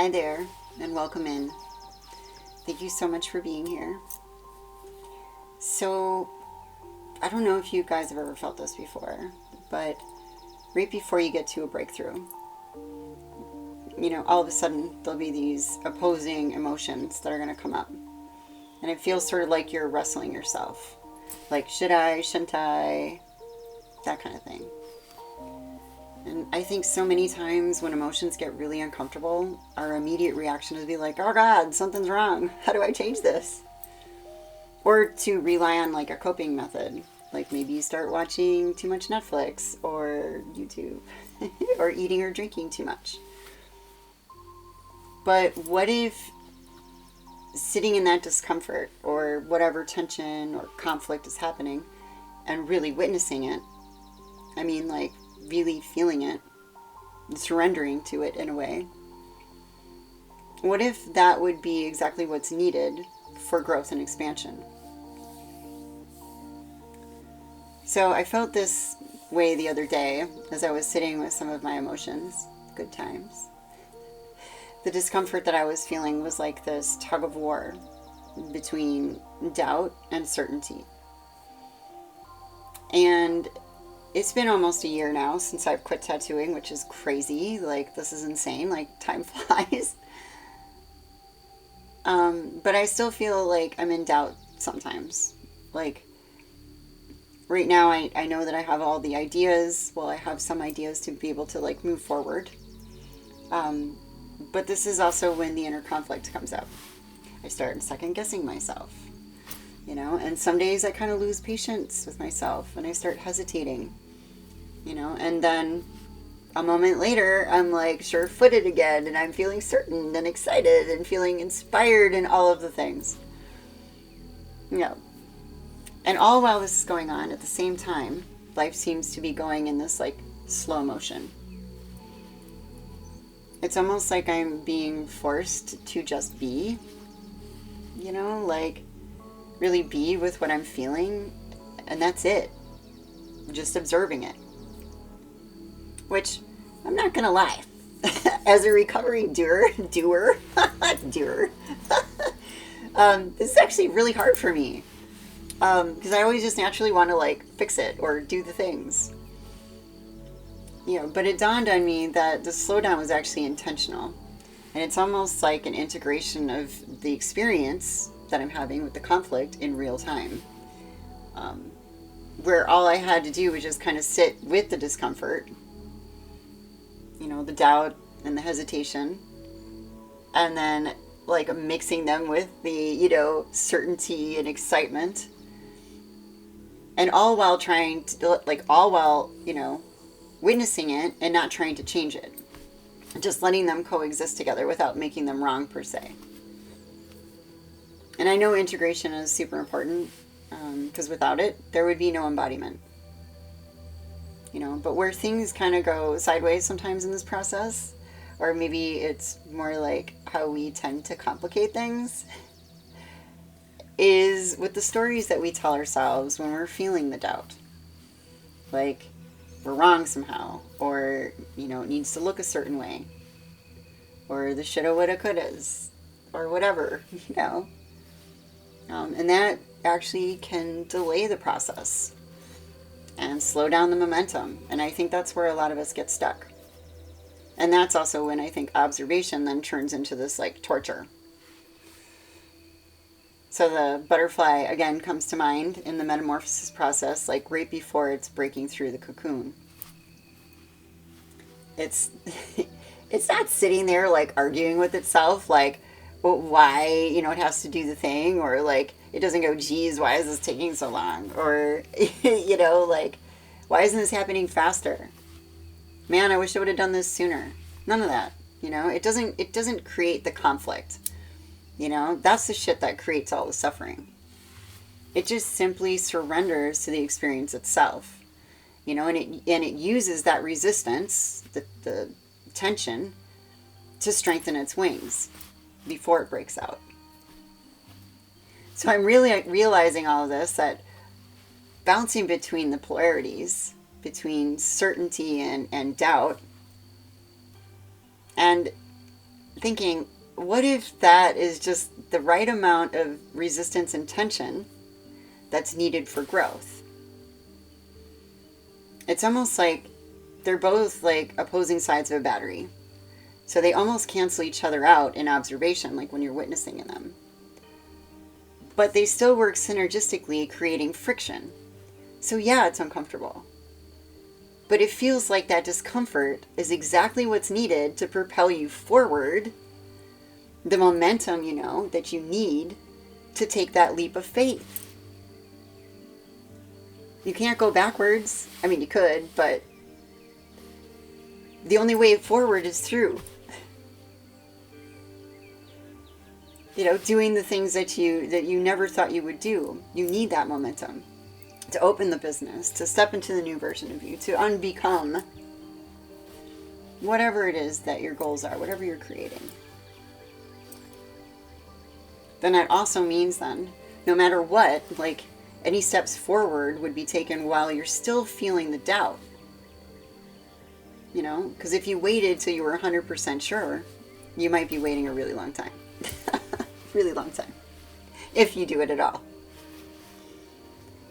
Hi there, and welcome in. Thank you so much for being here. So, I don't know if you guys have ever felt this before, but right before you get to a breakthrough, all of a sudden there'll be these opposing emotions that are going to come up. And it feels sort of like you're wrestling yourself. Like, should I, shouldn't I? That kind of thing. And I think so many times when emotions get really uncomfortable, our immediate reaction is to be like, oh God, something's wrong. How do I change this? Or to rely on like a coping method. Like maybe you start watching too much Netflix or YouTube or eating or drinking too much. But what if sitting in that discomfort or whatever tension or conflict is happening and really witnessing it, like really feeling it, surrendering to it in a way. What if that would be exactly what's needed for growth and expansion? So I felt this way the other day as I was sitting with some of my emotions, good times. The discomfort that I was feeling was like this tug of war between doubt and certainty. And it's been almost a year now since I've quit tattooing, which is crazy. Like, this is insane. Like, time flies. But I still feel like I'm in doubt sometimes. Like, right now I know that I have all the ideas. Well, I have some ideas to be able to, like, move forward. But this is also when the inner conflict comes up. I start second guessing myself. And some days I kind of lose patience with myself and I start hesitating, and then a moment later I'm like sure-footed again and I'm feeling certain and excited and feeling inspired and all of the things. And all while this is going on at the same time, life seems to be going in this like slow motion. It's almost like I'm being forced to just be, like really be with what I'm feeling, and that's it. Just observing it. Which, I'm not gonna lie, as a recovering doer, this is actually really hard for me. Because I always just naturally want to like fix it or do the things. But it dawned on me that the slowdown was actually intentional. And it's almost like an integration of the experience that I'm having with the conflict in real time. Where all I had to do was just kind of sit with the discomfort, the doubt and the hesitation, and then like mixing them with the, certainty and excitement. And all while trying to, witnessing it and not trying to change it. Just letting them coexist together without making them wrong per se. And I know integration is super important because without it, there would be no embodiment. But where things kind of go sideways sometimes in this process, or maybe it's more like how we tend to complicate things, is with the stories that we tell ourselves when we're feeling the doubt. Like, we're wrong somehow, or, it needs to look a certain way, or the shoulda, woulda, couldas, or whatever, And that actually can delay the process and slow down the momentum. And I think that's where a lot of us get stuck. And that's also when I think observation then turns into this like torture. So the butterfly again comes to mind in the metamorphosis process, like right before it's breaking through the cocoon. It's it's not sitting there like arguing with itself, like, well, why, it has to do the thing, or like it doesn't go, geez, why is this taking so long? Or, like, why isn't this happening faster? Man, I wish I would have done this sooner. None of that. It doesn't create the conflict. That's the shit that creates all the suffering. It just simply surrenders to the experience itself. And it uses that resistance, the tension, to strengthen its wings before it breaks out. So I'm really realizing all of this, that bouncing between the polarities, between certainty and doubt, and thinking, what if that is just the right amount of resistance and tension that's needed for growth? It's almost like they're both like opposing sides of a battery. So they almost cancel each other out in observation, like when you're witnessing in them. But they still work synergistically, creating friction. So yeah, it's uncomfortable. But it feels like that discomfort is exactly what's needed to propel you forward, the momentum, that you need to take that leap of faith. You can't go backwards. I mean, you could, but the only way forward is through. Doing the things that you never thought you would do. You need that momentum to open the business, to step into the new version of you, to unbecome whatever it is that your goals are, whatever you're creating. Then that also means then, no matter what, like any steps forward would be taken while you're still feeling the doubt. Because if you waited till you were 100% sure, you might be waiting a really long time. Really long time. If you do it at all.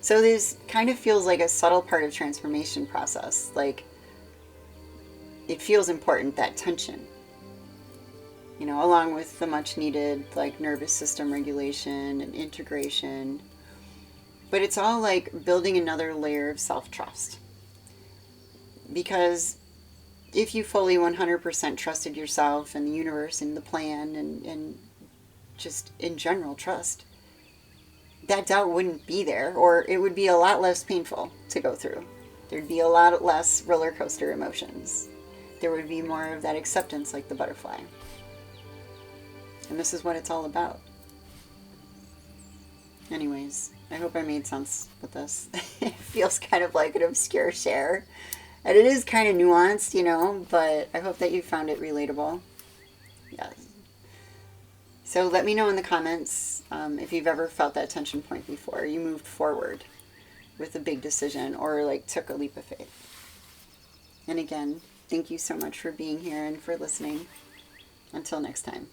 So this kind of feels like a subtle part of transformation process. Like, it feels important, that tension. Along with the much needed, like, nervous system regulation and integration. But it's all like building another layer of self-trust. Because if you fully 100% trusted yourself and the universe and the plan and just in general trust, that doubt wouldn't be there, or it would be a lot less painful to go through. There'd be a lot less roller coaster emotions. There would be more of that acceptance, like the butterfly. And this is what it's all about. Anyways, I hope I made sense with this. It feels kind of like an obscure share. And it is kind of nuanced, but I hope that you found it relatable. Yes. So let me know in the comments if you've ever felt that tension point before. You moved forward with a big decision or like took a leap of faith. And again, thank you so much for being here and for listening. Until next time.